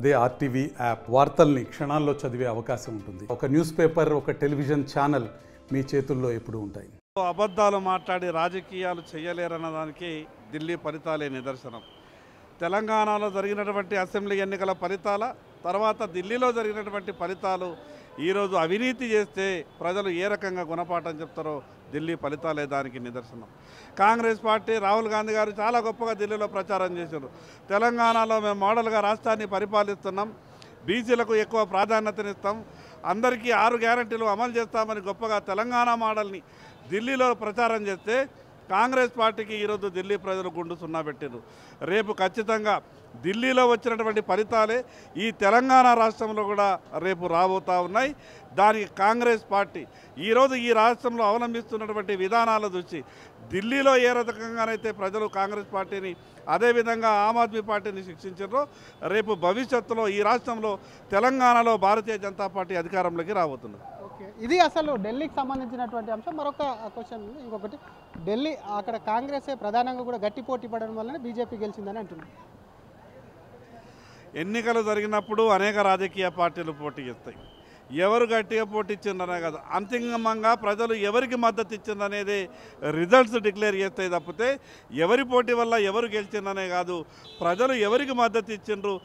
అదే RTV app వార్తల్ని క్షణాల్లో చదివే అవకాశం ఉంటుంది. ఒక న్యూస్ పేపర్, ఒక టెలివిజన్ ఛానల్ మీ చేతుల్లో ఎప్పుడూ ఉంటాయి. అబద్ధాలు మాట్లాడి రాజకీయాలు చేయలేరన్న దానికి ఢిల్లీ ఫలితాలే నిదర్శనం. తెలంగాణలో జరిగినటువంటి అసెంబ్లీ ఎన్నికల ఫలితాల తర్వాత ఢిల్లీలో జరిగినటువంటి ఫలితాలు ఈరోజు అవినీతి చేస్తే ప్రజలు ఏ రకంగా గుణపాఠం చెప్తారో ఢిల్లీ ఫలితాలే దానికి నిదర్శనం. కాంగ్రెస్ పార్టీ రాహుల్ గాంధీ గారు చాలా గొప్పగా ఢిల్లీలో ప్రచారం చేశారు. తెలంగాణలో మేము మోడల్గా రాష్ట్రాన్ని పరిపాలిస్తున్నాం, బీసీలకు ఎక్కువ ప్రాధాన్యతనిస్తాం, అందరికీ 6 గ్యారంటీలు అమలు చేస్తామని గొప్పగా తెలంగాణ మోడల్ని ఢిల్లీలో ప్రచారం చేస్తే కాంగ్రెస్ పార్టీకి ఈరోజు ఢిల్లీ ప్రజలు గుండు సున్నా పెట్టారు. రేపు ఖచ్చితంగా ఢిల్లీలో వచ్చినటువంటి ఫలితాలే ఈ తెలంగాణ రాష్ట్రంలో కూడా రేపు రాబోతూ ఉన్నాయి. దానికి కాంగ్రెస్ పార్టీ ఈరోజు ఈ రాష్ట్రంలో అవలంబిస్తున్నటువంటి విధానాలు చూసి ఢిల్లీలో ఏ రకంగానైతే ప్రజలు కాంగ్రెస్ పార్టీని అదేవిధంగా ఆమ్ ఆద్మీ పార్టీని శిక్షించారో రేపు భవిష్యత్తులో ఈ రాష్ట్రంలో తెలంగాణలో భారతీయ జనతా పార్టీ అధికారంలోకి రాబోతున్నారు. ఇది అసలు ఢిల్లీకి సంబంధించినటువంటి అంశం. మరొక క్వశ్చన్ ఇంకొకటి, ఢిల్లీ అక్కడ కాంగ్రెసే ప్రధానంగా కూడా గట్టి పోటీ పడడం వల్లనే బీజేపీ గెలిచిందని అంటున్నారు. ఎన్నికలు జరిగినప్పుడు అనేక రాజకీయ పార్టీలు పోటీ చేస్తాయి. ఎవరు గట్టిగా పోటీ ఇచ్చిందనే కాదు, అంతిమంగా ప్రజలు ఎవరికి మద్దతు ఇచ్చిందనేది రిజల్ట్స్ డిక్లేర్ చేస్తాయి తప్పితే ఎవరి పోటీ వల్ల ఎవరు గెలిచిందనే కాదు, ప్రజలు ఎవరికి మద్దతు ఇచ్చిండ్రు,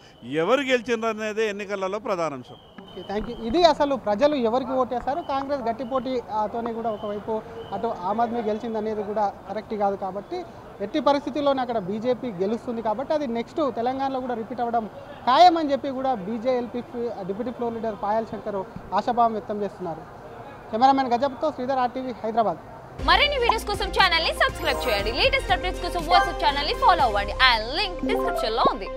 ఎవరు గెలిచిండ్రు అనేది ఎన్నికలలో ప్రధానాంశం. Okay, thank you. ఇది అసలు ప్రజలు ఎవరికి ఓటేశారు, కాంగ్రెస్ గట్టి పోటీతోనే కూడా ఒకవైపు అటు ఆమ్ ఆద్మీ గెలిచింది అనేది కూడా కరెక్ట్ కాదు. కాబట్టి ఎట్టి పరిస్థితుల్లోనే అక్కడ బీజేపీ గెలుస్తుంది. కాబట్టి అది నెక్స్ట్ తెలంగాణలో కూడా రిపీట్ అవ్వడం ఖాయమని చెప్పి కూడా BJLP deputy floor leader Payal Shankar ఆశాభావం వ్యక్తం చేస్తున్నారు. కెమెరామెన్ గజప్తో శ్రీధర్, RTV హైదరాబాద్. మరిన్ని వీడియోస్ కోసం ఛానల్ ని సబ్స్క్రైబ్ చేయండి. లేటెస్ట్ అప్డేట్స్ కోసం వాట్సాప్ ఛానల్ ని ఫాలో అవ్వండి. ఆ లింక్ డిస్క్రిప్షన్ లో ఉంది.